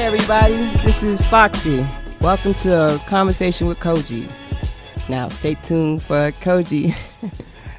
everybody, this is Foxy. Welcome to a conversation with Cogee. Now, stay tuned for Cogee.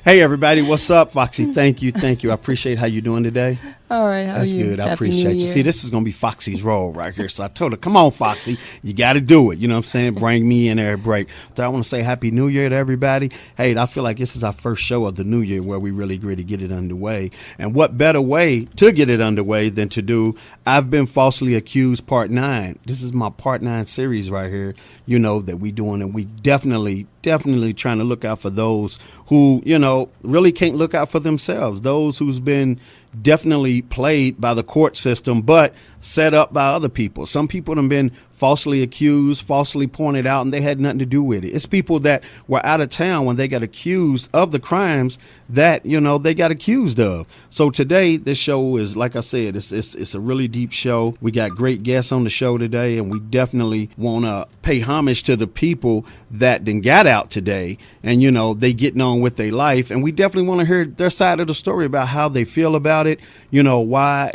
Hey, everybody, what's up, Foxy? Thank you. I appreciate how you doing today. All right, how That's are you? good. I Happy appreciate New you. Year. See, this is going to be Foxy's role right here. So I told her, come on, Foxy, you got to do it. You know what I'm saying? Bring me in every break. So I want to say Happy New Year to everybody. Hey, I feel like this is our first show of the new year where we really agree to get it underway. And what better way to get it underway than to do I've Been Falsely Accused Part 9. This is my Part 9 series right here, you know, that we doing. And we definitely trying to look out for those who, you know, really can't look out for themselves. Those who's been definitely played by the court system, but set up by other people. Some people have been falsely accused, falsely pointed out, and they had nothing to do with it. It's people that were out of town when they got accused of the crimes that, you know, they got accused of. So today, this show is, like I said, it's a really deep show. We got great guests on the show today, and we definitely want to pay homage to the people that then got out today, and, you know, they getting on with their life. And we definitely want to hear their side of the story about how they feel about it, you know, why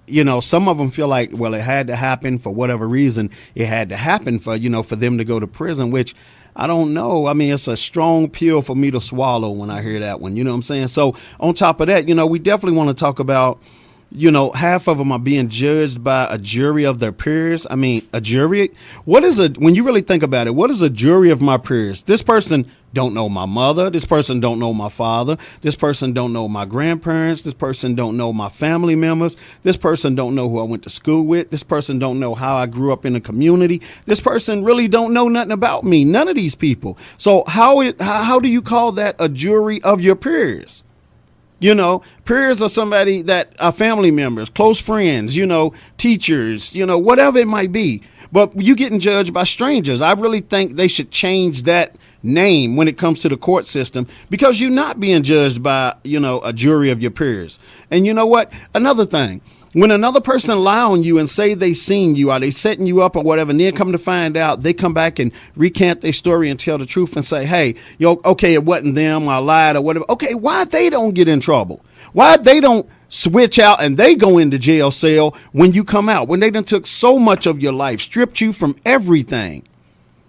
you know, some of them feel like, well, it had to happen for whatever reason. It had to happen for, you know, for them to go to prison, which I don't know. I mean, it's a strong pill for me to swallow when I hear that one. You know what I'm saying? So on top of that, you know, we definitely want to talk about, you know, half of them are being judged by a jury of their peers. I mean, a jury. When you really think about it, what is a jury of my peers? This person don't know my mother. This person don't know my father. This person don't know my grandparents. This person don't know my family members. This person don't know who I went to school with. This person don't know how I grew up in the community. This person really don't know nothing about me. None of these people. So how do you call that a jury of your peers? You know, peers are somebody that are family members, close friends, you know, teachers, you know, whatever it might be. But you getting judged by strangers. I really think they should change that name when it comes to the court system, because you're not being judged by, you know, a jury of your peers. And you know what? Another thing. When another person lie on you and say they seen you or they setting you up or whatever, and then come to find out, they come back and recant their story and tell the truth and say, hey, okay, it wasn't them, I lied or whatever. Okay, why they don't get in trouble? Why they don't switch out and they go into jail cell when you come out, when they done took so much of your life, stripped you from everything?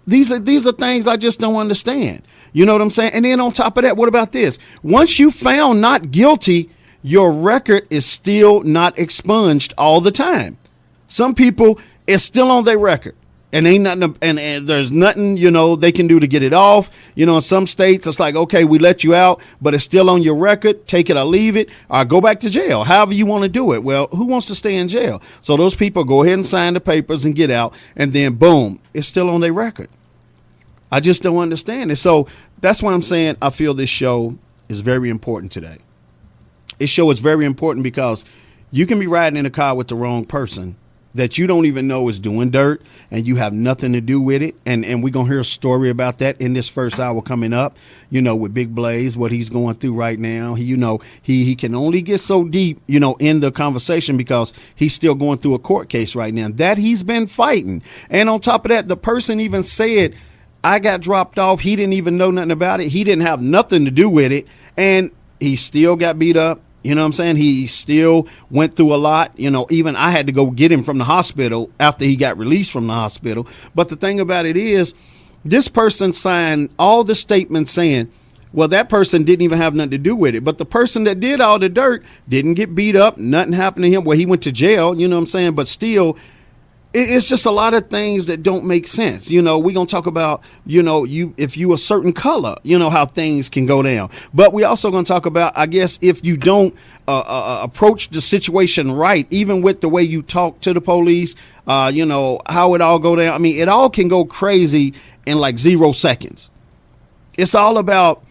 These are things I just don't understand. You know what I'm saying? And then on top of that, what about this? Once you found not guilty, your record is still not expunged all the time. Some people, it's still on their record, and ain't nothing, and there's nothing, you know, they can do to get it off. You know, in some states, it's like, okay, we let you out, but it's still on your record. Take it or leave it, or go back to jail. However you want to do it. Well, who wants to stay in jail? So those people go ahead and sign the papers and get out, and then boom, it's still on their record. I just don't understand it. So that's why I'm saying I feel this show is very important today. This show is very important because you can be riding in a car with the wrong person that you don't even know is doing dirt, and you have nothing to do with it. And we're going to hear a story about that in this first hour coming up, you know, with Big Blaze, what he's going through right now. He can only get so deep, you know, in the conversation because he's still going through a court case right now that he's been fighting. And on top of that, the person even said, I got dropped off. He didn't even know nothing about it. He didn't have nothing to do with it. And he still got beat up. You know what I'm saying? He still went through a lot. You know, even I had to go get him from the hospital after he got released from the hospital. But the thing about it is, this person signed all the statements saying, well, that person didn't even have nothing to do with it. But the person that did all the dirt didn't get beat up. Nothing happened to him. Well, he went to jail, you know what I'm saying? But still, it's just a lot of things that don't make sense. You know, we're going to talk about, you know, if you a certain color, you know, how things can go down. But we also going to talk about, I guess, if you don't approach the situation right, even with the way you talk to the police, you know, how it all go down. I mean, it all can go crazy in like 0 seconds. It's all about,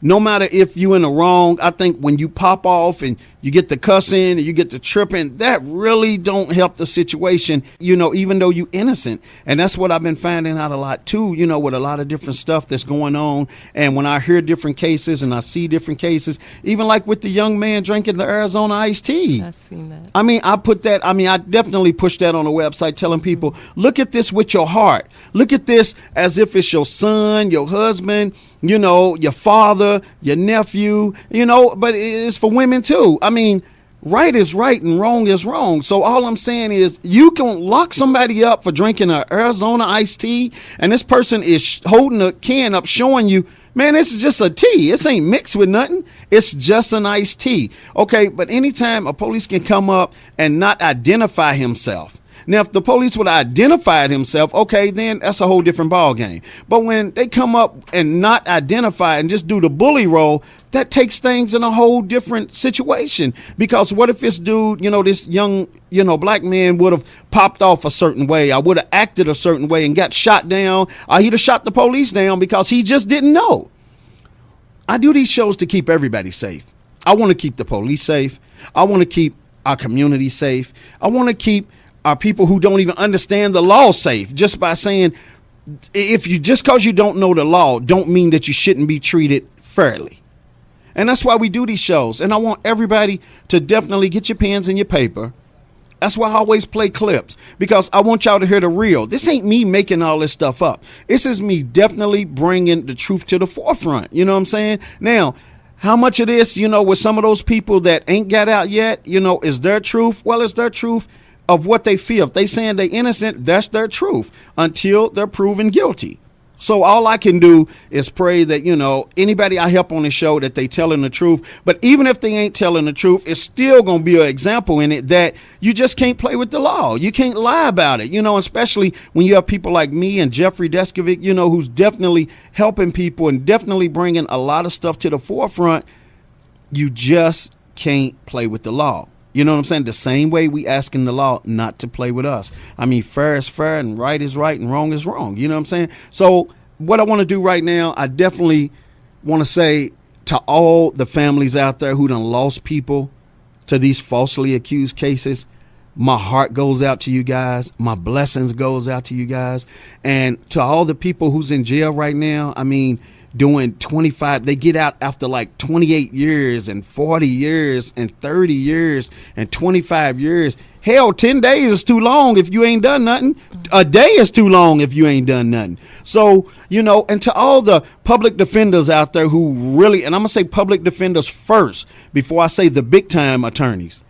no matter if you in the wrong, I think when you pop off and you get the cussing and you get the tripping, that really don't help the situation, you know, even though you innocent. And that's what I've been finding out a lot too, you know, with a lot of different stuff that's going on. And when I hear different cases and I see different cases, even like with the young man drinking the Arizona iced tea. I've seen that. I mean, I definitely push that on the website, telling people, look at this with your heart. Look at this as if it's your son, your husband, you know, your father, your nephew, you know, but it's for women too. I mean, right is right and wrong is wrong. So all I'm saying is you can lock somebody up for drinking an Arizona iced tea, and this person is holding a can up showing you, man, this is just a tea. This ain't mixed with nothing. It's just an iced tea. Okay, but anytime a police can come up and not identify himself. Now, if the police would have identified himself, okay, then that's a whole different ball game. But when they come up and not identify and just do the bully role, that takes things in a whole different situation. Because what if this dude, this young, black man would have popped off a certain way, or would have acted a certain way and got shot down, or he'd have shot the police down because he just didn't know. I do these shows to keep everybody safe. I want to keep the police safe. I want to keep our community safe. I want to keep our people who don't even understand the law safe, just by saying, just because you don't know the law don't mean that you shouldn't be treated fairly. And that's why we do these shows. And I want everybody to definitely get your pens and your paper. That's why I always play clips, because I want y'all to hear the real. This ain't me making all this stuff up. This is me definitely bringing the truth to the forefront. You know what I'm saying? Now, how much of this, with some of those people that ain't got out yet, is their truth? Well, it's their truth of what they feel. If they saying they innocent, that's their truth until they're proven guilty. So all I can do is pray that, anybody I help on the show, that they telling the truth. But even if they ain't telling the truth, it's still going to be an example in it that you just can't play with the law. You can't lie about it, especially when you have people like me and Jeffrey Deskovic, who's definitely helping people and definitely bringing a lot of stuff to the forefront. You just can't play with the law. You know what I'm saying? The same way we asking the law not to play with us. I mean, fair is fair and right is right and wrong is wrong. You know what I'm saying? So what I want to do right now, I definitely want to say to all the families out there who done lost people to these falsely accused cases, my heart goes out to you guys. My blessings goes out to you guys. And to all the people who's in jail right now, I mean, doing 25, they get out after like 28 years and 40 years and 30 years and 25 years. Hell, 10 days is too long if you ain't done nothing. A day is too long if you ain't done nothing. So, and to all the public defenders out there who really, and I'm going to say public defenders first before I say the big time attorneys.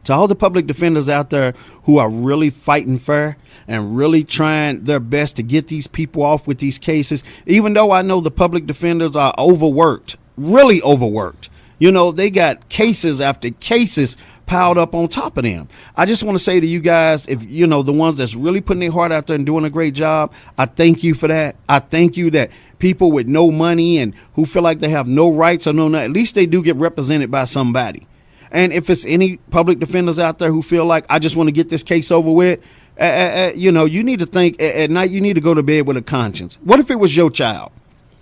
To all the public defenders out there who are really fighting fair and really trying their best to get these people off with these cases, even though I know the public defenders are overworked, really overworked. They got cases after cases piled up on top of them. I just want to say to you guys, if the ones that's really putting their heart out there and doing a great job, I thank you for that. I thank you that people with no money and who feel like they have no rights or at least they do get represented by somebody. And if it's any public defenders out there who feel like, I just want to get this case over with, you need to think at night, you need to go to bed with a conscience. What if it was your child?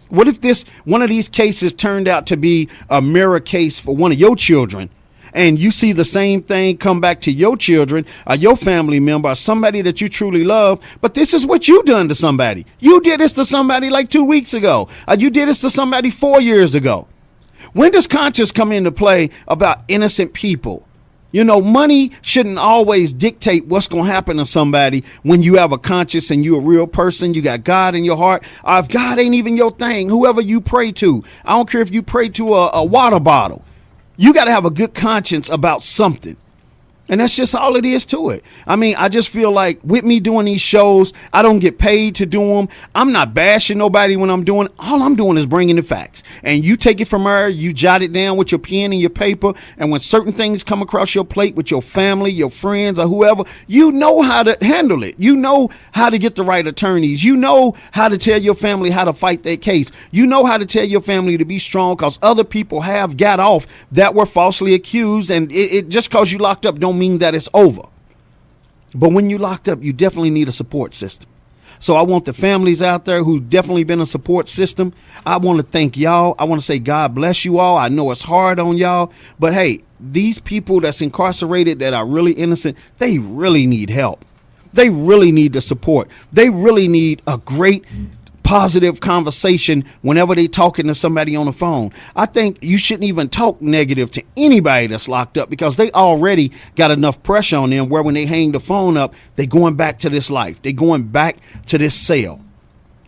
What if one of these cases turned out to be a mirror case for one of your children, and you see the same thing come back to your children or your family member or somebody that you truly love, but this is what you done to somebody. You did this to somebody like 2 weeks ago, or you did this to somebody 4 years ago. When does conscience come into play about innocent people? Money shouldn't always dictate what's going to happen to somebody when you have a conscience and you're a real person. You got God in your heart. If God ain't even your thing, whoever you pray to, I don't care if you pray to a water bottle. You got to have a good conscience about something. And that's just all it is to it. I mean, I just feel like with me doing these shows, I don't get paid to do them. I'm not bashing nobody when I'm doing it. All I'm doing is bringing the facts. And you take it from there, you jot it down with your pen and your paper. And when certain things come across your plate with your family, your friends, or whoever, you know how to handle it. You know how to get the right attorneys. You know how to tell your family how to fight their case. You know how to tell your family to be strong, because other people have got off that were falsely accused. And it just because you locked up don't mean that it's over. But when you locked up, you definitely need a support system. So I want the families out there who definitely been a support system. I want to thank y'all. I want to say God bless you all. I know it's hard on y'all, but hey, these people that's incarcerated that are really innocent, they really need help. They really need the support. They really need a great positive conversation whenever they talking to somebody on the phone. I think you shouldn't even talk negative to anybody that's locked up, because they already got enough pressure on them where when they hang the phone up, they going back to this life. They going back to this cell.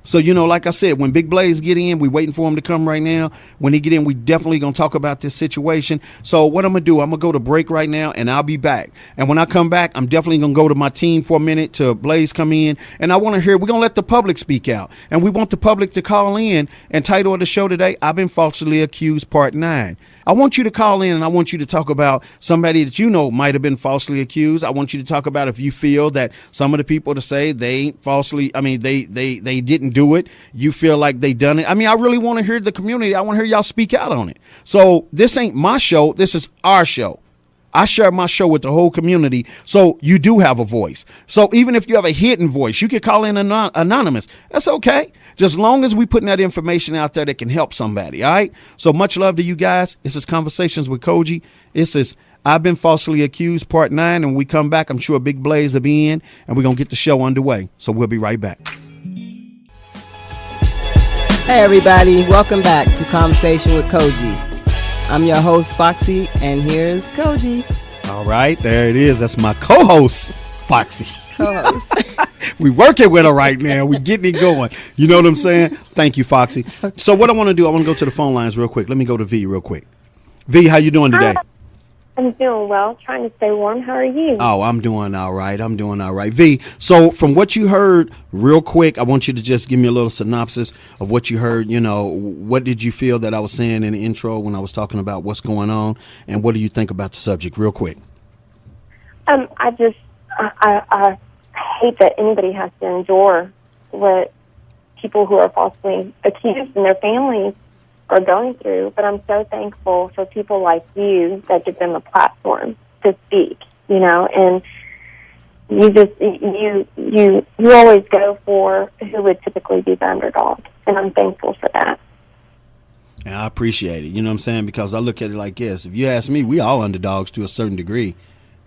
So, like I said, when Big Blaze get in, we waiting for him to come right now. When he get in, we definitely going to talk about this situation. So what I'm going to do, I'm going to go to break right now, and I'll be back. And when I come back, I'm definitely going to go to my team for a minute to Blaze come in. And I want to hear, we're going to let the public speak out. And we want the public to call in. And title of the show today, I've Been Falsely Accused, Part 9. I want you to call in, and I want you to talk about somebody that might have been falsely accused. I want you to talk about if you feel that some of the people to say they ain't falsely, they didn't do it. You feel like they done it. I really want to hear the community. I want to hear y'all speak out on it. So this ain't my show. This is our show. I share my show with the whole community, so you do have a voice. So even if you have a hidden voice, you can call in anonymous. That's okay. Just long as we putting that information out there that can help somebody, all right? So much love to you guys. This is Conversations with Cogee. This is I've Been Falsely Accused, Part 9. And when we come back, I'm sure Big Blaze will be in, and we're going to get the show underway. So we'll be right back. Hey, everybody. Welcome back to Conversation with Cogee. I'm your host, Foxy, and here's Cogee. All right, there it is. That's my co-host, Foxy. Co-host. We working with her right now. We getting it going. You know what I'm saying? Thank you, Foxy. So what I want to do, I want to go to the phone lines real quick. Let me go to V real quick. V, how you doing today? Hi. I'm doing well, trying to stay warm. How are you? Oh, I'm doing all right. V, so from what you heard real quick, I want you to just give me a little synopsis of what you heard. What did you feel that I was saying in the intro when I was talking about what's going on, and what do you think about the subject real quick? I hate that anybody has to endure what people who are falsely accused and their families are going through, but I'm so thankful for people like you that give them a platform to speak, and you always go for who would typically be the underdog, and I'm thankful for that. And I appreciate it, you know what I'm saying, because I look at it like this. If you ask me, we all underdogs to a certain degree.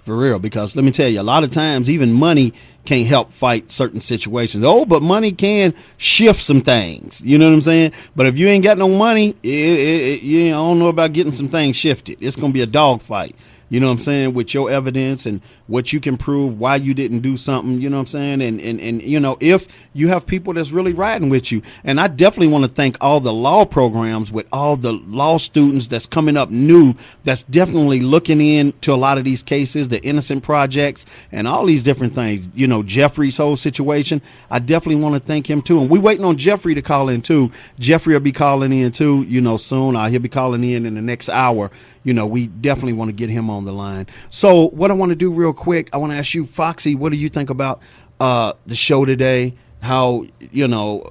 For real, because let me tell you, a lot of times even money can't help fight certain situations. But money can shift some things. You know what I'm saying? But if you ain't got no money, I don't know about getting some things shifted. It's going to be a dog fight. You know what I'm saying? With your evidence and what you can prove why you didn't do something, you know what I'm saying? And if you have people that's really riding with you. And I definitely want to thank all the law programs with all the law students that's coming up new, that's definitely looking into a lot of these cases, the innocent projects and all these different things. Jeffrey's whole situation. I definitely want to thank him too. And we waiting on Jeffrey to call in too. Jeffrey will be calling in too, soon. He'll be calling in the next hour. We definitely want to get him on the line. So what I want to do real quick, I want to ask you, Foxy, what do you think about the show today? How,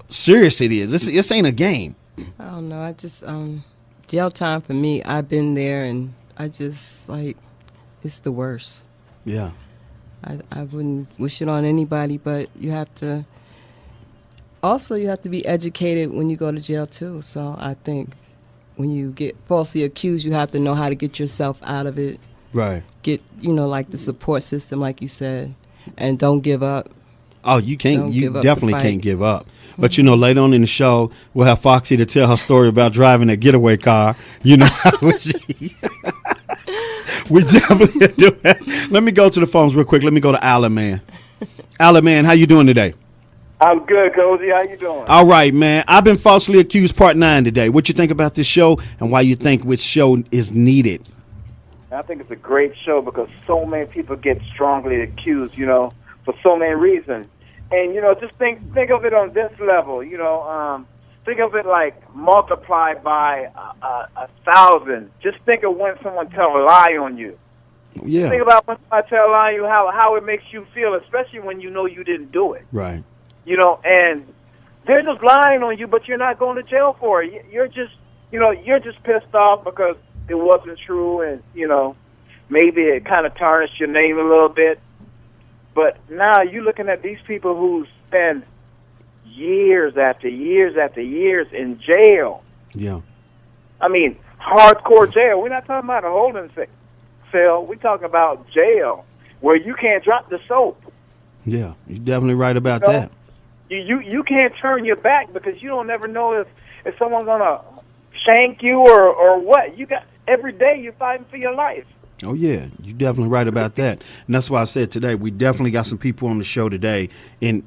serious it is. This ain't a game. I don't know. I just, jail time for me, I've been there, and I just, it's the worst. Yeah. I wouldn't wish it on anybody, but you have to be educated when you go to jail too. So I think when you get falsely accused, you have to know how to get yourself out of it. Right. Get, the support system, like you said, and don't give up. Oh, you can't. You definitely can't give up. But, later on in the show, we'll have Foxy to tell her story about driving that getaway car. We definitely do that. Let me go to the phones real quick. Let me go to Alan, man. Alan, man, how you doing today? I'm good, Cogee. How you doing? All right, man. I've Been Falsely Accused, Part 9 today. What you think about this show and why you think which show is needed? I think it's a great show because so many people get strongly accused, for so many reasons. And, just think of it on this level, think of it like multiplied by 1,000. Just think of when someone tells a lie on you. Yeah. Think about when someone tells a lie on you, how it makes you feel, especially when you know you didn't do it. Right. And they're just lying on you, but you're not going to jail for it. You're just pissed off because it wasn't true, and, maybe it kind of tarnished your name a little bit. But now you're looking at these people who spend years after years after years in jail. Yeah. Hardcore jail. We're not talking about a holding cell. We're talking about jail where you can't drop the soap. Yeah, you're definitely right about that. You can't turn your back because you don't ever know if someone's gonna shank you or what. You got every day you're fighting for your life. Oh yeah, you're definitely right about that, and that's why I said today we definitely got some people on the show today in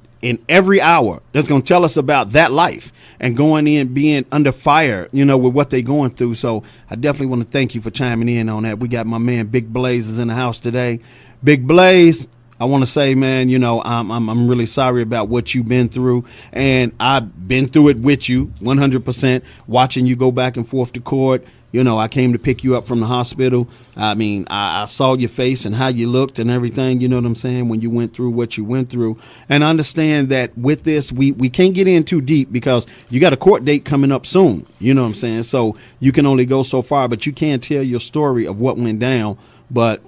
every hour that's going to tell us about that life and going in being under fire, with what they're going through. So I definitely want to thank you for chiming in on that. We got my man Big Blaze is in the house today. Big Blaze, I want to say, man, I'm really sorry about what you've been through, and I've been through it with you 100%. Watching you go back and forth to court. I came to pick you up from the hospital. I mean, I saw your face and how you looked and everything, you know what I'm saying, when you went through what you went through. And I understand that with this, we can't get in too deep because you got a court date coming up soon, you know what I'm saying? So you can only go so far, but you can tell your story of what went down. But,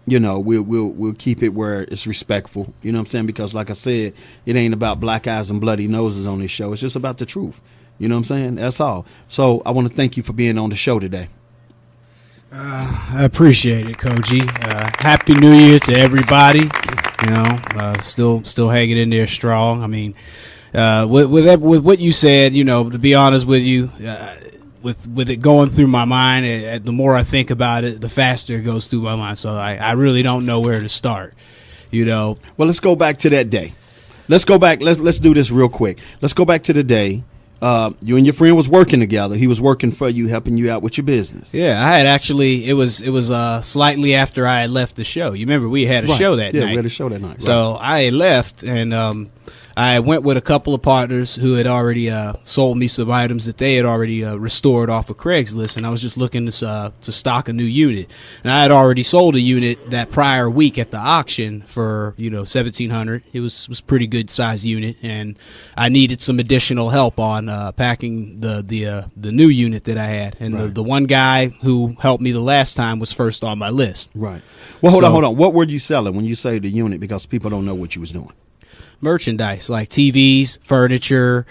we'll keep it where it's respectful, you know what I'm saying? Because like I said, it ain't about black eyes and bloody noses on this show. It's just about the truth. You know what I'm saying? That's all. So I want to thank you for being on the show today. I appreciate it, Cogee. Happy New Year to everybody. Still hanging in there strong. I mean, with what you said, to be honest with you, with it going through my mind, the more I think about it, the faster it goes through my mind. So I really don't know where to start. Well, let's go back to that day. Let's go back. Let's do this real quick. Let's go back to the day. You and your friend was working together. He was working for you, helping you out with your business. Yeah, I had actually. It was slightly after I had left the show. You remember we had a show that night. Yeah, we had a show that night. Right. So I had left, and I went with a couple of partners who had already sold me some items that they had already restored off of Craigslist, and I was just looking to stock a new unit. And I had already sold a unit that prior week at the auction for $1,700. It was pretty good size unit, and I needed some additional help on packing the new unit that I had. And right. the one guy who helped me the last time was first on my list. Right. Well, hold on. What were you selling when you say the unit? Because people don't know what you was doing. Merchandise like TVs, furniture,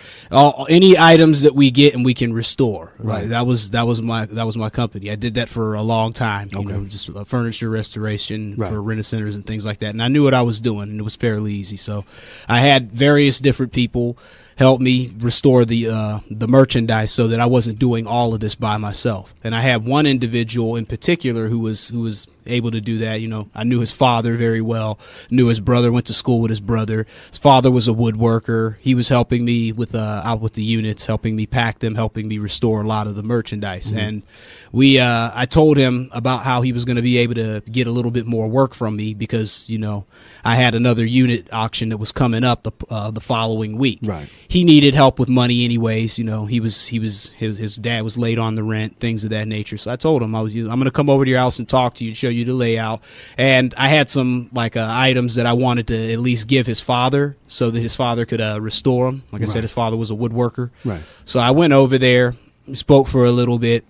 any items that we get and we can restore. Right. That was my company. I did that for a long time. Okay. Just furniture restoration right. for rent centers and things like that. And I knew what I was doing, and it was fairly easy. So I had various different people help me restore the merchandise so that I wasn't doing all of this by myself. And I had one individual in particular who was able to do that. I knew his father very well, knew his brother, went to school with his brother. His father was a woodworker. He was helping me with out with the units, helping me pack them, helping me restore a lot of the merchandise. Mm-hmm. And I told him about how he was going to be able to get a little bit more work from me because, I had another unit auction that was coming up the following week. Right. He needed help with money anyways. His dad was late on the rent, things of that nature. So I told him I'm going to come over to your house and talk to you, show you the layout. And I had some items that I wanted to at least give his father so that his father could restore them. Like I said, his father was a woodworker. Right. So I went over there, spoke for a little bit,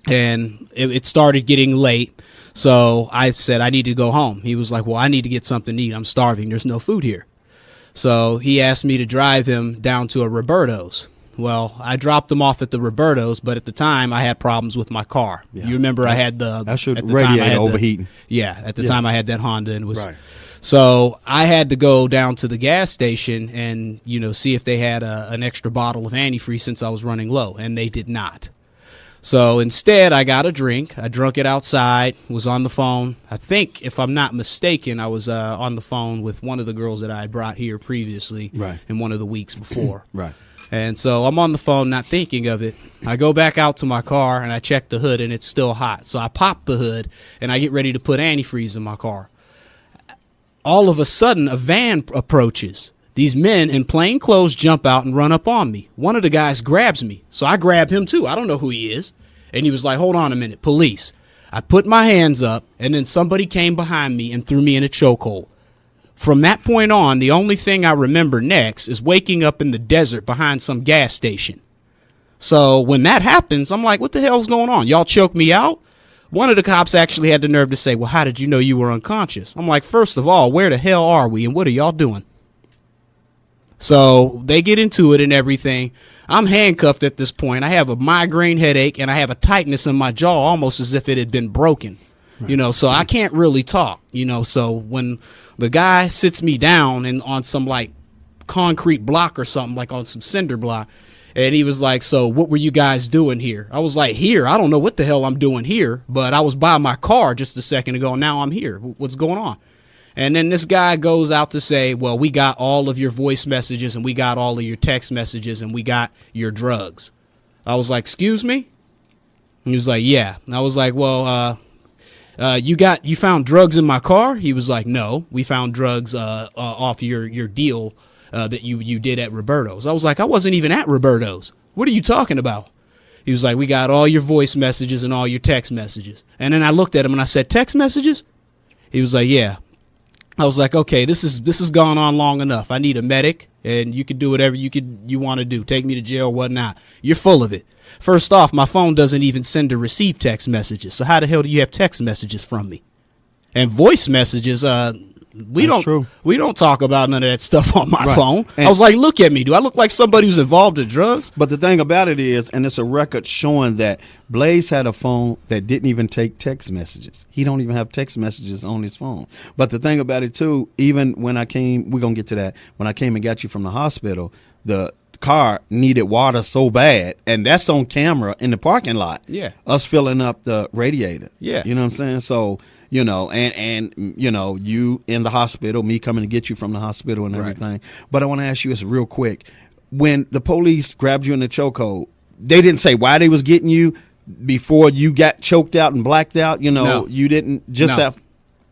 and it started getting late. So I said I need to go home. He was like, well, I need to get something to eat. I'm starving. There's no food here. So he asked me to drive him down to a Roberto's. Well, I dropped him off at the Roberto's, but at the time I had problems with my car. Yeah. You remember I had the radiator overheating. At the time I had that Honda, and it was right. So I had to go down to the gas station and see if they had an extra bottle of antifreeze since I was running low, and they did not. So instead, I got a drink. I drunk it outside, was on the phone. I think, if I'm not mistaken, I was on the phone with one of the girls that I had brought here previously in one of the weeks before. Right. And so I'm on the phone, not thinking of it. I go back out to my car, and I check the hood, and it's still hot. So I pop the hood, and I get ready to put antifreeze in my car. All of a sudden, a van approaches. These men in plain clothes jump out and run up on me. One of the guys grabs me, so I grab him too. I don't know who he is. And he was like, hold on a minute, police. I put my hands up, and then somebody came behind me and threw me in a chokehold. From that point on, the only thing I remember next is waking up in the desert behind some gas station. So when that happens, I'm like, what the hell's going on? Y'all choked me out? One of the cops actually had the nerve to say, well, how did you know you were unconscious? I'm like, first of all, where the hell are we, and what are y'all doing? So they get into it and everything. I'm handcuffed at this point. I have a migraine headache, and I have a tightness in my jaw almost as if it had been broken. Right. So I can't really talk, So when the guy sits me down and on some concrete block or something, like on some cinder block, And he was like, so what were you guys doing here? I was like, here? I don't know what the hell I'm doing here, but I was by my car just a second ago. Now I'm here. What's going on? And then this guy goes out to say, well, we got all of your voice messages and we got all of your text messages and we got your drugs. I was like, excuse me? He was like, yeah. And I was like, well, you found drugs in my car? He was like, no, we found drugs off your deal that you did at Roberto's. I was like, I wasn't even at Roberto's. What are you talking about? He was like, we got all your voice messages and all your text messages. And then I looked at him and I said, text messages? He was like, yeah. I was like, okay, this has gone on long enough. I need a medic, and you can do whatever you want to do. Take me to jail or whatnot. You're full of it. First off, my phone doesn't even send or receive text messages. So how the hell do you have text messages from me? And voice messages, we don't talk about none of that stuff on my phone. And I was like, look at me. Do I look like somebody who's involved in drugs? But the thing about it is, and it's a record showing that Blaze had a phone that didn't even take text messages. He don't even have text messages on his phone. But the thing about it too, even when I came, we're going to get to that. When I came and got you from the hospital, the car needed water so bad, and that's on camera in the parking lot. Yeah. Us filling up the radiator. Yeah. You know what I'm saying? So, you know, and you know, you in the hospital, me coming to get you from the hospital and everything. Right. But I want to ask you this real quick. When the police grabbed you in the chokehold, they didn't say why they was getting you before you got choked out and blacked out? You know, no. You didn't just have...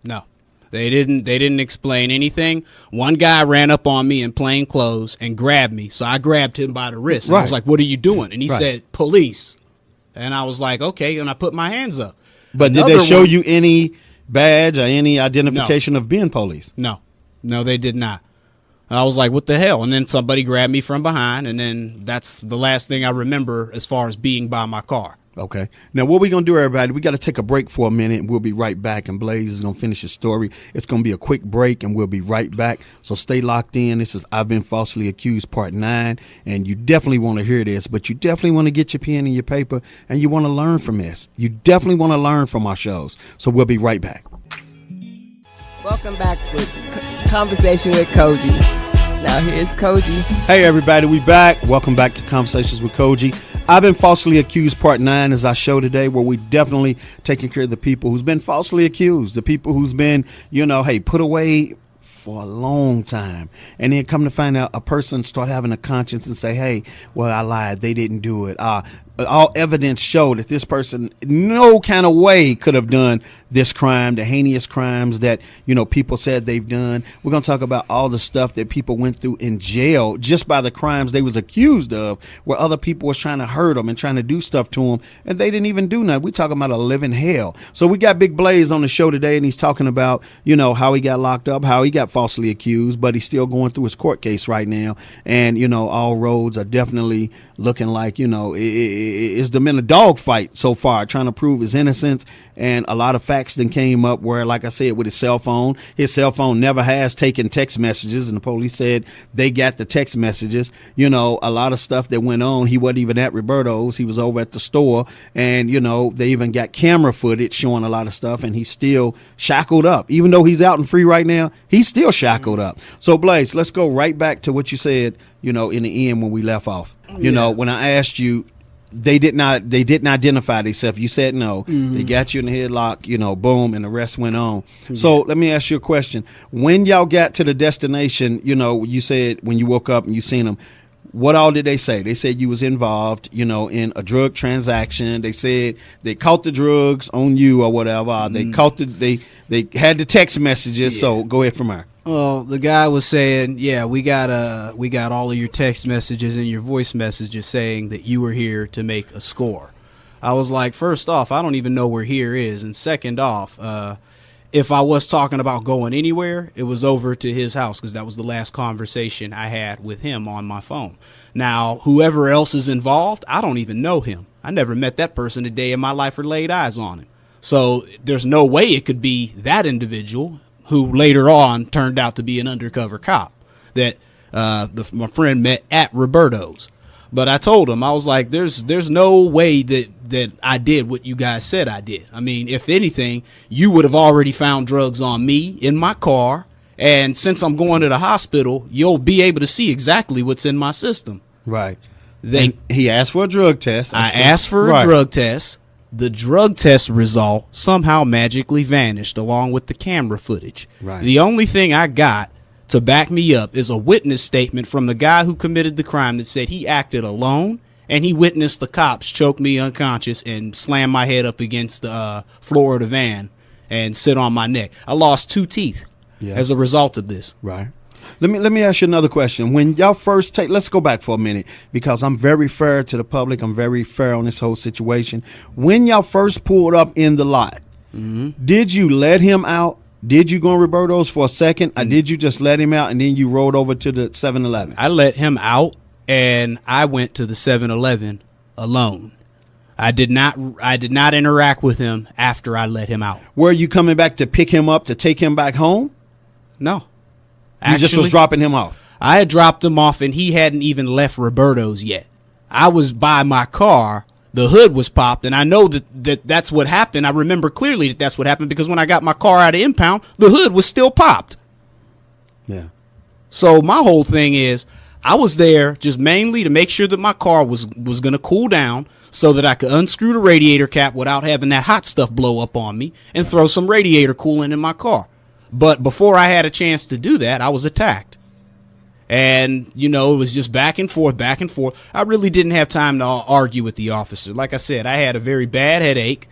No. They didn't explain anything. One guy ran up on me in plain clothes and grabbed me. So I grabbed him by the wrist. And I was like, what are you doing? And he said, police. And I was like, okay. And I put my hands up. But did they show you any badge or any identification of being police? No, they did not. I was like, what the hell? And then somebody grabbed me from behind. And then that's the last thing I remember as far as being by my car. Okay. Now, what we're going to do, everybody, we got to take a break for a minute, and we'll be right back, and Blaze is going to finish his story. It's going to be a quick break, and we'll be right back. So stay locked in. This is I've Been Falsely Accused, Part 9, and you definitely want to hear this, but you definitely want to get your pen and your paper, and you want to learn from this. You definitely want to learn from our shows. So we'll be right back. Welcome back with Conversation with Cogee. Now here's Cogee. Hey, everybody, we back. Welcome back to Conversations with Cogee. I've Been Falsely Accused, Part 9 is our show today, where we definitely taking care of the people who's been falsely accused, the people who's been, you know, hey, put away for a long time. And then come to find out a person start having a conscience and say, hey, well, I lied. They didn't do it. All evidence showed that this person no kind of way could have done this crime, the heinous crimes that, you know, people said they've done. We're going to talk about all the stuff that people went through in jail just by the crimes they was accused of, where other people was trying to hurt them and trying to do stuff to them, and they didn't even do nothing. We're talking about a living hell. So we got Big Blaze on the show today, and he's talking about, you know, how he got locked up, how he got falsely accused, but he's still going through his court case right now. And, you know, all roads are definitely looking like, you know, it's been a dogfight so far, trying to prove his innocence. And a lot of facts then came up where, like I said, with his cell phone never has taken text messages, and the police said they got the text messages. You know, a lot of stuff that went on. He wasn't even at Roberto's. He was over at the store, and, you know, they even got camera footage showing a lot of stuff, and he's still shackled up. Even though he's out and free right now, he's still shackled up. So, Blaze, let's go right back to what you said, you know, in the end when we left off. You know, when I asked you, they didn't identify themselves. You said no. Mm-hmm. They got you in the headlock, you know, boom, and the rest went on. Mm-hmm. So let me ask you a question. When y'all got to the destination, you know, you said when you woke up and you seen them, what all did they say? They said you was involved, you know, in a drug transaction. They said they caught the drugs on you or whatever. Mm-hmm. They caught they had the text messages. Yeah. So go ahead from there. Well, the guy was saying, yeah, we got all of your text messages and your voice messages saying that you were here to make a score. I was like, first off, I don't even know where here is. And second off, if I was talking about going anywhere, it was over to his house, because that was the last conversation I had with him on my phone. Now, whoever else is involved, I don't even know him. I never met that person a day in my life or laid eyes on him. So there's no way it could be that individual, who later on turned out to be an undercover cop that my friend met at Roberto's. But I told him, I was like, there's no way that I did what you guys said I did. I mean, if anything, you would have already found drugs on me in my car. And since I'm going to the hospital, you'll be able to see exactly what's in my system. Right. And he asked for a drug test. I asked for a drug test. The drug test result somehow magically vanished along with the camera footage. Right. The only thing I got to back me up is a witness statement from the guy who committed the crime that said he acted alone and he witnessed the cops choke me unconscious and slam my head up against the floor of the van and sit on my neck. I lost 2 teeth as a result of this. Right. Let me ask you another question. When y'all first let's go back for a minute, because I'm very fair to the public. I'm very fair on this whole situation. When y'all first pulled up in the lot, did you let him out? Did you go on Roberto's for a second, or did you just let him out and then you rolled over to the 7-Eleven? I let him out and I went to the 7-Eleven alone. I did not interact with him after I let him out. Were you coming back to pick him up to take him back home? No. You just was dropping him off. I had dropped him off and he hadn't even left Roberto's yet. I was by my car. The hood was popped, and I know that's what happened. I remember clearly that that's what happened because when I got my car out of impound, the hood was still popped. Yeah. So my whole thing is I was there just mainly to make sure that my car was going to cool down so that I could unscrew the radiator cap without having that hot stuff blow up on me and throw some radiator coolant in my car. But before I had a chance to do that, I was attacked. And, it was just back and forth, back and forth. I really didn't have time to argue with the officer. Like I said, I had a very bad headache.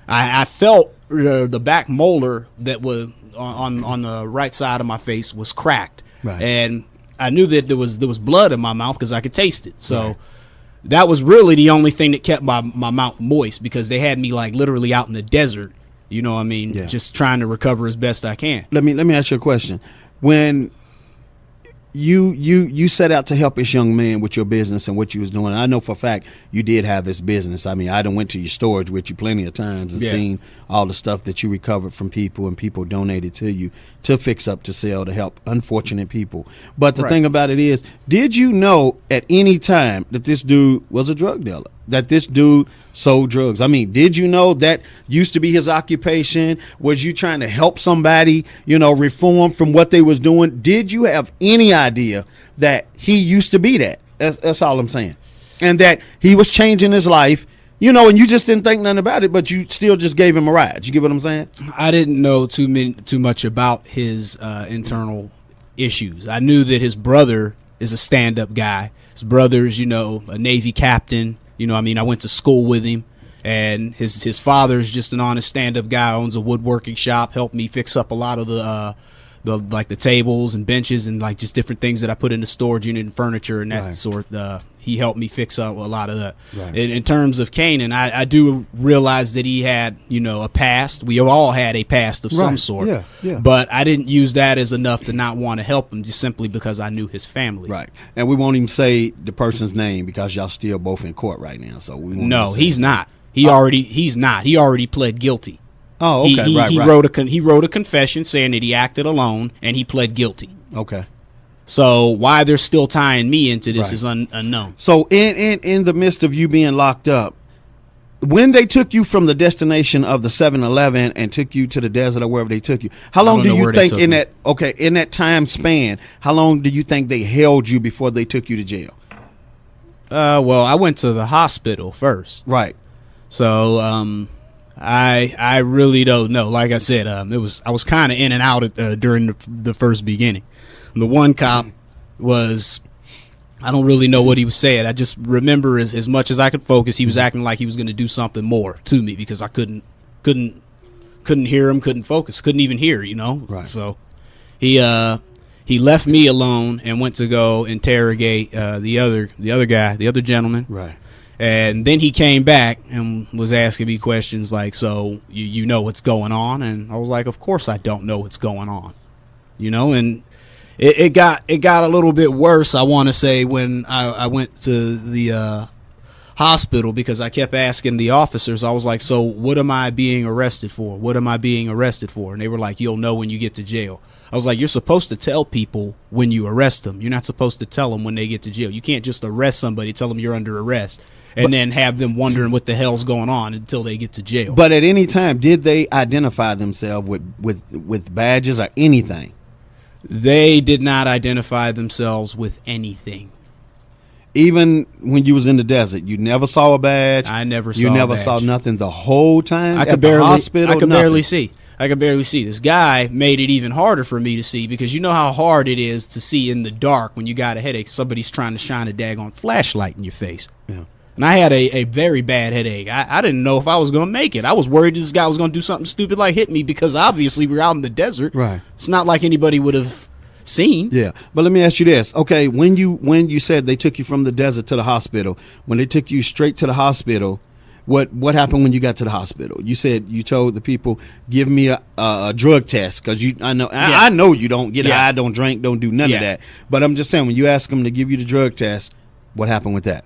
I felt the back molar that was on the right side of my face was cracked. Right. And I knew that there was blood in my mouth because I could taste it. So that was really the only thing that kept my mouth moist because they had me like literally out in the desert. You know what I mean? Yeah. Just trying to recover as best I can. Let me ask you a question. When you set out to help this young man with your business and what you was doing, I know for a fact you did have this business. I mean, I done went to your storage with you plenty of times and seen all the stuff that you recovered from people and people donated to you to fix up, to sell, to help unfortunate people. But the thing about it is, did you know at any time that this dude was a drug dealer? That this dude sold drugs? I mean, did you know that used to be his occupation? Was you trying to help somebody, reform from what they was doing? Did you have any idea that he used to be that? That's all I'm saying. And that he was changing his life, and you just didn't think nothing about it, but you still just gave him a ride. You get what I'm saying? I didn't know too much about his internal issues. I knew that his brother is a stand-up guy. His brother's, a Navy captain. I went to school with him, and his father's just an honest stand-up guy, owns a woodworking shop, helped me fix up a lot of the tables and benches and like just different things that I put in the storage unit and furniture and that sort. He helped me fix up a lot of that. Right. In terms of Kanan, I do realize that he had, a past. We all had a past of some sort. Yeah. But I didn't use that as enough to not want to help him just simply because I knew his family. Right. And we won't even say the person's name because y'all still both in court right now. So we won't. No, he's not. He's not. He already pled guilty. Oh, okay. He wrote a confession saying that he acted alone and he pled guilty. Okay. So why they're still tying me into this is unknown. So in the midst of you being locked up, when they took you from the destination of the 7-Eleven and took you to the desert or wherever they took you, how long do you think in that time span, how long do you think they held you before they took you to jail? Well, I went to the hospital first. Right. So I really don't know. Like I said, I was kind of in and out during the first beginning. The one cop was, I don't really know what he was saying. I just remember as much as I could focus, he was acting like he was going to do something more to me because I couldn't hear him, couldn't focus, couldn't even hear, Right. So he left me alone and went to go interrogate the other gentleman. Right. And then he came back and was asking me questions like, so you know what's going on? And I was like, of course I don't know what's going on, and it got a little bit worse, I want to say, when I went to the hospital because I kept asking the officers. I was like, so what am I being arrested for? What am I being arrested for? And they were like, you'll know when you get to jail. I was like, you're supposed to tell people when you arrest them. You're not supposed to tell them when they get to jail. You can't just arrest somebody, tell them you're under arrest, and then have them wondering what the hell's going on until they get to jail. But at any time, did they identify themselves with badges or anything? They did not identify themselves with anything. even when you was in the desert, you never saw a badge. I never saw. You never a badge. saw nothing the whole time. I at could the barely. hospital, I could nothing. barely see. I could barely see. This guy made it even harder for me to see because you know how hard it is to see in the dark when you got a headache. Somebody's trying to shine a daggone flashlight in your face. Yeah. And I had a very bad headache. I didn't know if I was going to make it. I was worried this guy was going to do something stupid like hit me because obviously we're out in the desert. Right. It's not like anybody would have seen. Yeah, but let me ask you this. Okay, when you said they took you from the desert to the hospital, when they took you straight to the hospital, what happened when you got to the hospital? You said you told the people, give me a drug test because I know you don't get high, don't drink, don't do none of that. But I'm just saying, when you ask them to give you the drug test, what happened with that?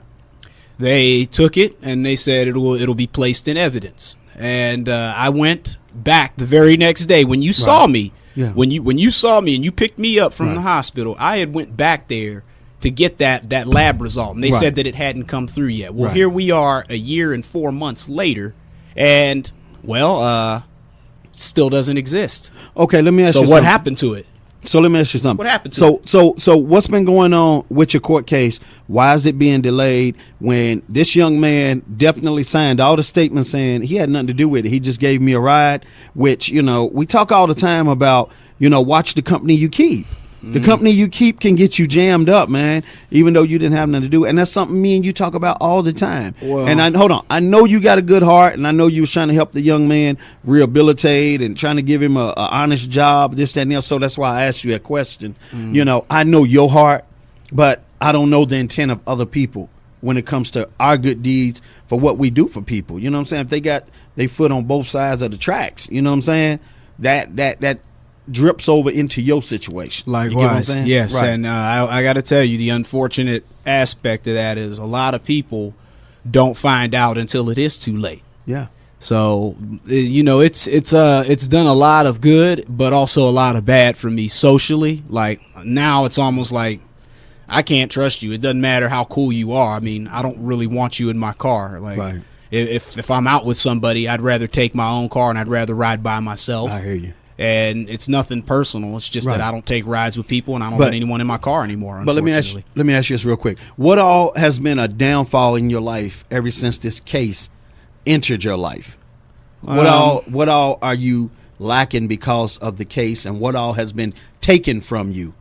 They took it and they said it'll be placed in evidence. And I went back the very next day when you saw me. Yeah. When you saw me and you picked me up from the hospital, I had went back there to get that lab result, and they said that it hadn't come through yet. Well, here we are a year and 4 months later, and still doesn't exist. Okay, let me ask you So something. what happened to it? So let me ask you something. What happened to it? So what's been going on with your court case? Why is it being delayed when this young man definitely signed all the statements saying he had nothing to do with it? He just gave me a ride, which, we talk all the time about, watch the company you keep. The company you keep can get you jammed up, man, even though you didn't have nothing to do. And that's something me and you talk about all the time. Well, and hold on. I know you got a good heart, and I know you was trying to help the young man rehabilitate and trying to give him a honest job, this, that, and the other. So that's why I asked you that question. I know your heart, but I don't know the intent of other people when it comes to our good deeds for what we do for people. You know what I'm saying? If they got their foot on both sides of the tracks, you know what I'm saying? That drips over into your situation. Likewise, you get what I'm saying? yes. Right. And I got to tell you, the unfortunate aspect of that is a lot of people don't find out until it is too late. Yeah. So it's done a lot of good, but also a lot of bad for me socially. Like now, it's almost like I can't trust you. It doesn't matter how cool you are. I mean, I don't really want you in my car. Like Right. if I'm out with somebody, I'd rather take my own car and I'd rather ride by myself. I hear you. And it's nothing personal. It's just Right. that I don't take rides with people, and I don't let anyone in my car anymore. But let me ask you this real quick. What all has been a downfall in your life ever since this case entered your life? What all are you lacking because of the case, and what all has been taken from you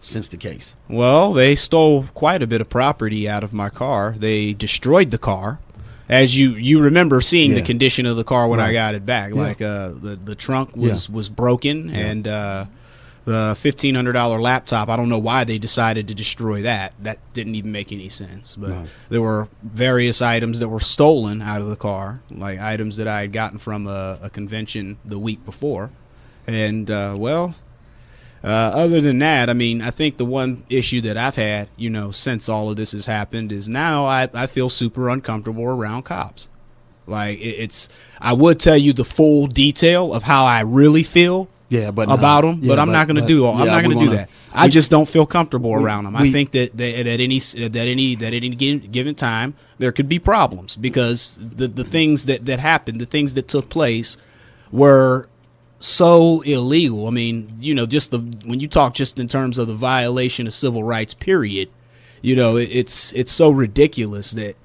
since the case? Well, they stole quite a bit of property out of my car. They destroyed the car. As you remember seeing the condition of the car when I got it back, like the trunk was broken, and the $1,500 laptop. I don't know why they decided to destroy that. That didn't even make any sense. But there were various items that were stolen out of the car, like items that I had gotten from a convention the week before, and other than that, I mean, I think the one issue that I've had, since all of this has happened is now I feel super uncomfortable around cops. Like I would tell you the full detail of how I really feel about them, but I'm not going to do all. I'm not going to do that. I just don't feel comfortable around them. I think that at any given time there could be problems because the things that happened, the things that took place were so illegal. I mean, just when you talk just in terms of the violation of civil rights, period, it's so ridiculous that,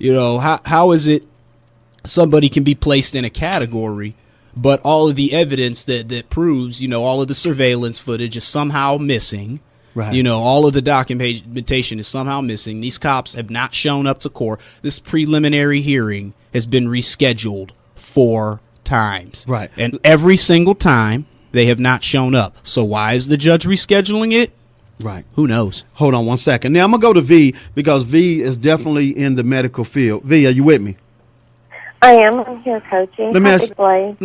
how is it somebody can be placed in a category, but all of the evidence that proves, all of the surveillance footage is somehow missing. Right. All of the documentation is somehow missing. These cops have not shown up to court. This preliminary hearing has been rescheduled 4 times. Right. And every single time they have not shown up. So why is the judge rescheduling it? Right. Who knows? Hold on one second. Now I'm going to go to V because V is definitely in the medical field. V, are you with me? I am. I'm here coaching. Let me ask, Blaze.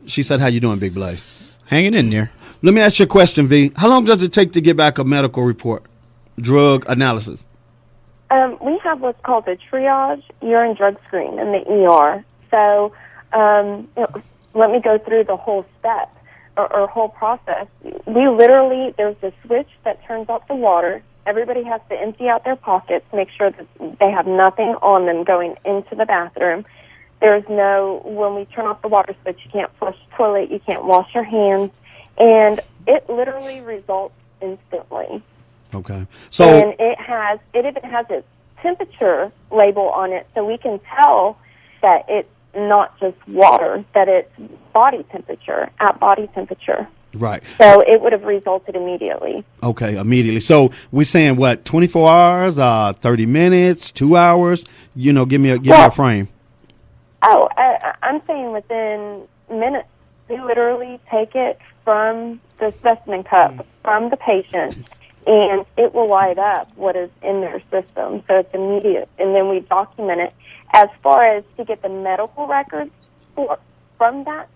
she said, how you doing, Big Blaze? Hanging in there. Let me ask you a question, V. How long does it take to get back a medical report? Drug analysis? We have what's called a triage urine drug screen in the ER. So let me go through the whole step or whole process. We literally, there's a switch that turns off the water. Everybody has to empty out their pockets, make sure that they have nothing on them going into the bathroom. There's when we turn off the water switch, you can't flush the toilet, you can't wash your hands, and it literally results instantly. Okay. So and it even has its temperature label on it, so we can tell that it's not just water, that it's body temperature, at body temperature. right. So it would have resulted immediately. Okay, immediately. So we're saying what, 24 hours, 30 minutes, 2 hours? You know, give me a frame. Oh, I'm saying within minutes. We literally take it from the specimen cup, from the patient, and it will light up what is in their system. So it's immediate, and then we document it. As far as to get the medical records from that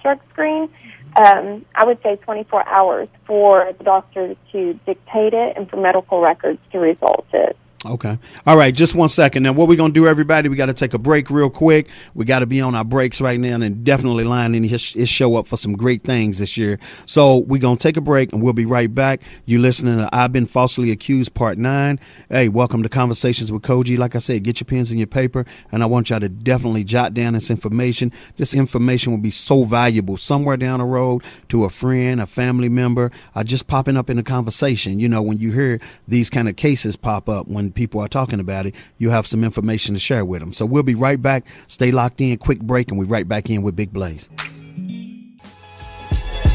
drug screen, I would say 24 hours for the doctor to dictate it and for medical records to result it. Okay. All right. Just 1 second. Now, what we're going to do, everybody, we got to take a break real quick. We got to be on our breaks right now and definitely lining his show up for some great things this year. So we're going to take a break and we'll be right back. You're listening to I've Been Falsely Accused Part 9. Hey, welcome to Conversations with Cogee. Like I said, get your pens and your paper, and I want y'all to definitely jot down this information. This information will be so valuable somewhere down the road to a friend, a family member, just popping up in a conversation. You know, when you hear these kind of cases pop up, when people are talking about it, you have some information to share with them. So we'll be right back. Stay locked in. Quick break, and we're right back in with Big Blaze.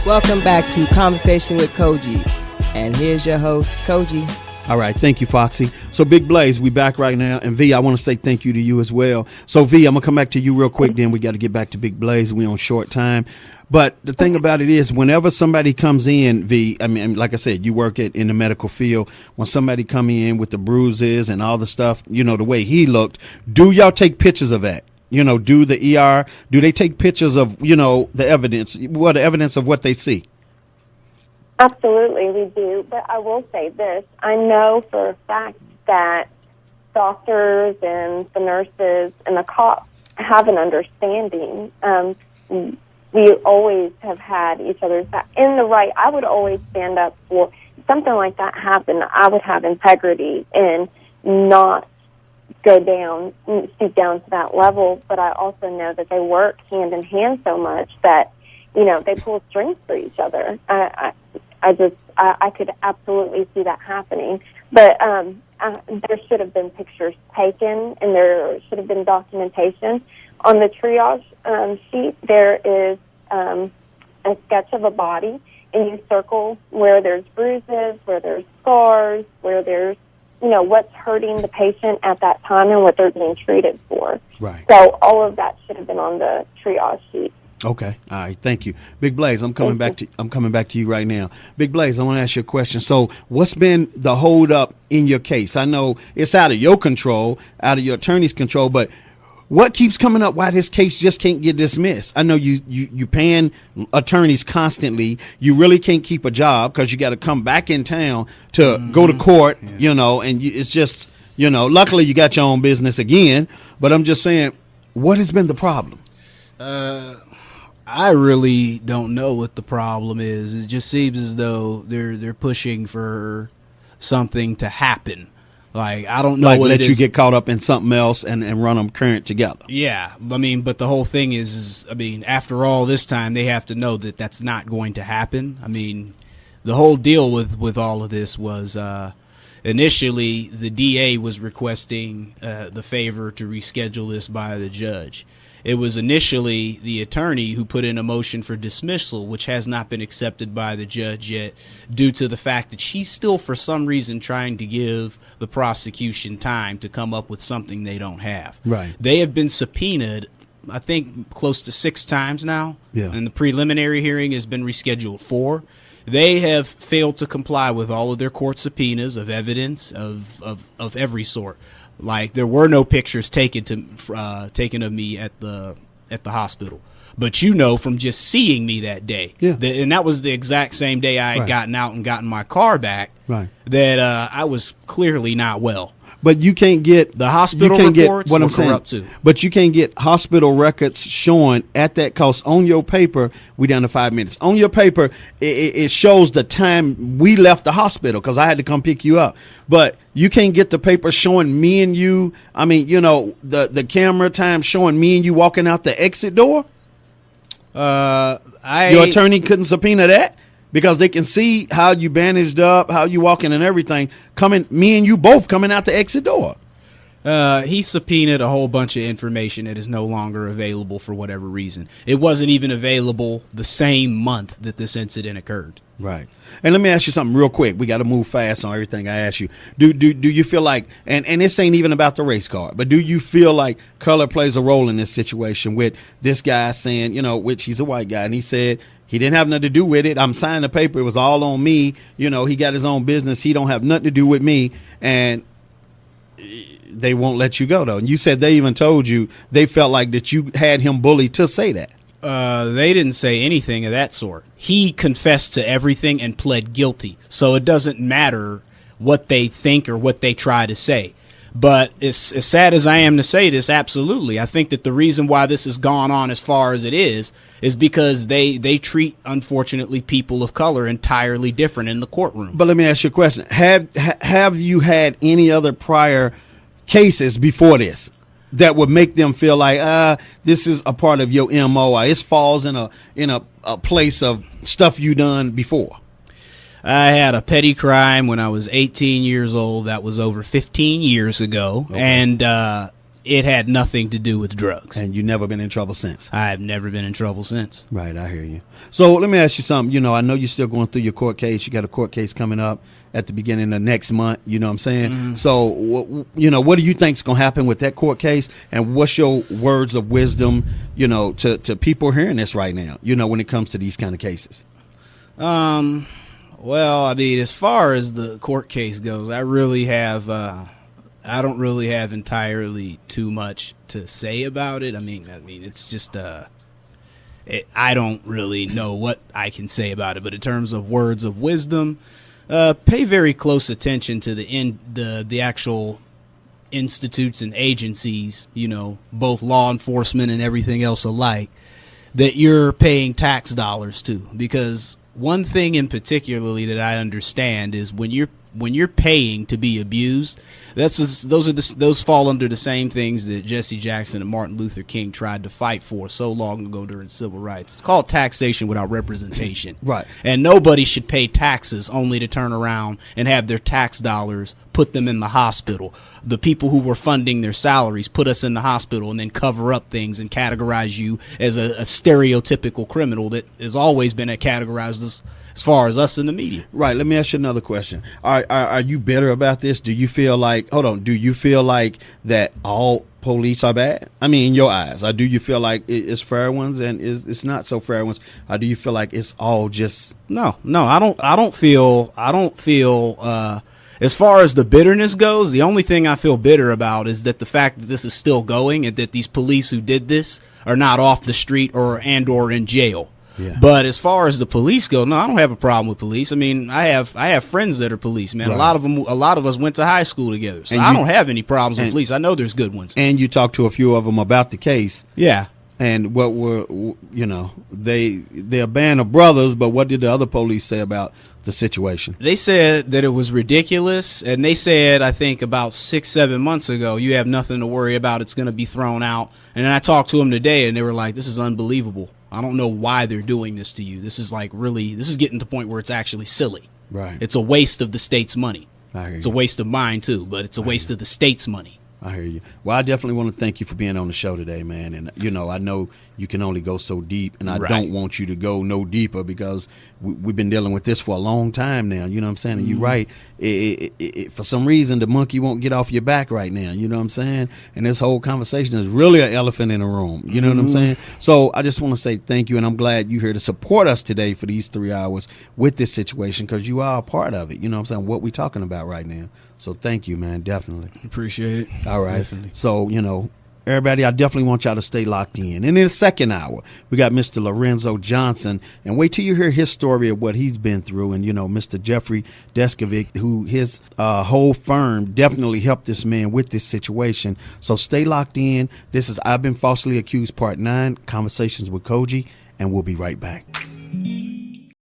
Welcome back to Conversation with Cogee. And here's your host, Cogee. All right. Thank you, Foxy. So Big Blaze, we back right now. And V, I want to say thank you to you as well. So V, I'm going to come back to you real quick. Then we got to get back to Big Blaze. We on short time. But the thing about it is, whenever somebody comes in, V, I mean, like I said, you work in the medical field. When somebody come in with the bruises and all the stuff, you know, the way he looked, do y'all take pictures of that? You know, do the ER, do they take pictures of, you know, the evidence, the evidence of what they see? Absolutely, we do. But I will say this. I know for a fact that doctors and the nurses and the cops have an understanding. We always have had each other's back. In the right, I would always stand up for something like that happen. I would have integrity and not stoop down to that level. But I also know that they work hand in hand so much that, you know, they pull strings for each other. I could absolutely see that happening. But there should have been pictures taken, and there should have been documentation. On the triage sheet, there is a sketch of a body, and you circle where there's bruises, where there's scars, where there's, you know, what's hurting the patient at that time and what they're being treated for. Right. So all of that should have been on the triage sheet. Okay. All right. Thank you. Big Blaze, I'm coming back to you right now. Big Blaze, I want to ask you a question. So what's been the hold up in your case? I know it's out of your control, out of your attorney's control, but what keeps coming up why this case just can't get dismissed? I know you paying attorneys constantly. You really can't keep a job because you got to come back in town to go to court, you know, and it's just, you know, luckily you got your own business again. But I'm just saying, what has been the problem? I really don't know what the problem is. It just seems as though they're pushing for something to happen. Like, I don't know like what let it you is. get caught up in something else and run them current together. Yeah, I mean, but the whole thing is, I mean, after all this time, they have to know that that's not going to happen. I mean, the whole deal with all of this was initially the DA was requesting the favor to reschedule this by the judge. It was initially the attorney who put in a motion for dismissal, which has not been accepted by the judge yet, due to the fact that she's still, for some reason, trying to give the prosecution time to come up with something they don't have. Right. They have been subpoenaed, I think, close to 6 times now. Yeah. And the preliminary hearing has been rescheduled 4. They have failed to comply with all of their court subpoenas of evidence of every sort. Like, there were no pictures taken of me at the hospital, but you know, from just seeing me that day, and that was the exact same day I had gotten out and gotten my car back, that I was clearly not well. But you can't get the hospital reports. What I'm corrupt too. But you can't get hospital records showing at that cost. On your paper, we down to 5 minutes. On your paper, it shows the time we left the hospital because I had to come pick you up. But you can't get the paper showing me and you. I mean, you know, the camera time showing me and you walking out the exit door. Your attorney couldn't subpoena that. because they can see how you bandaged up, how you walking and everything. Me and you both coming out the exit door. He subpoenaed a whole bunch of information that is no longer available for whatever reason. It wasn't even available the same month that this incident occurred. Right. And let me ask you something real quick. We got to move fast on everything I ask you. Do you feel like, and this ain't even about the race card, but do you feel like color plays a role in this situation with this guy saying, which he's a white guy, and he said he didn't have nothing to do with it. I'm signing the paper. It was all on me. He got his own business. He don't have nothing to do with me. And they won't let you go, though. And you said they even told you they felt like that you had him bullied to say that. They didn't say anything of that sort. He confessed to everything and pled guilty. So it doesn't matter what they think or what they try to say. But as sad as I am to say this, absolutely. I think that the reason why this has gone on as far as it is because they treat, unfortunately, people of color entirely different in the courtroom. But let me ask you a question. Have you had any other prior cases before this that would make them feel like this is a part of your MO, or it falls in a place of stuff you done before? I had a petty crime when I was 18 years old. That was over 15 years ago, okay. And it had nothing to do with drugs. And you never been in trouble since? I've never been in trouble since. Right, I hear you. So let me ask you something. I know you're still going through your court case. You got a court case coming up at the beginning of next month. You know what I'm saying? Mm-hmm. So, what do you think's going to happen with that court case? And what's your words of wisdom, to people hearing this right now, when it comes to these kind of cases? Well, I mean, as far as the court case goes, I really have, I don't really have entirely too much to say about it. I mean, it's just, I don't really know what I can say about it. But in terms of words of wisdom, pay very close attention to the actual institutes and agencies, both law enforcement and everything else alike, that you're paying tax dollars to. Because one thing in particularly that I understand is when you're paying to be abused, those fall under the same things that Jesse Jackson and Martin Luther King tried to fight for so long ago during civil rights. It's called taxation without representation. Right. And nobody should pay taxes only to turn around and have their tax dollars put them in the hospital. The people who were funding their salaries put us in the hospital and then cover up things and categorize you as a stereotypical criminal that has always been categorized as far as us in the media. Right. Let me ask you another question. Are you bitter about this? Do you feel like that all police are bad? I mean, in your eyes, or do you feel like it's fair ones and it's not so fair ones? Or do you feel like it's all just No, I don't feel as far as the bitterness goes, the only thing I feel bitter about is that the fact that this is still going and that these police who did this are not off the street or in jail. Yeah. But as far as the police go, no, I don't have a problem with police. I mean, I have friends that are police, man. Right. A lot of us went to high school together, so I don't have any problems with police. I know there's good ones. And you talked to a few of them about the case. Yeah. And what were, they're a band of brothers, but what did the other police say about the situation? They said that it was ridiculous, and they said, I think about 6-7 months ago, you have nothing to worry about. It's going to be thrown out. And then I talked to them today, and they were like, this is unbelievable. I don't know why they're doing this to you. This is getting to the point where it's actually silly. Right. It's a waste of the state's money. I hear it's you. a waste of mine, too, but it's a waste of the state's money. I hear you. Well, I definitely want to thank you for being on the show today, man. And, I know you can only go so deep, and I don't want you to go no deeper because we've been dealing with this for a long time now. You know what I'm saying? And you're right. For some reason, the monkey won't get off your back right now. You know what I'm saying? And this whole conversation is really an elephant in the room. You know what I'm saying? So I just want to say thank you, and I'm glad you're here to support us today for these 3 hours with this situation because you are a part of it. You know what I'm saying? What we're talking about right now. So thank you, man. Definitely. Appreciate it. All right. Definitely. So, everybody, I definitely want y'all to stay locked in. And in the second hour, we got Mr. Lorenzo Johnson. And wait till you hear his story of what he's been through. And, Mr. Jeffrey Deskovic, who his whole firm definitely helped this man with this situation. So stay locked in. This is I've Been Falsely Accused Part 9, Conversations with Cogee. And we'll be right back.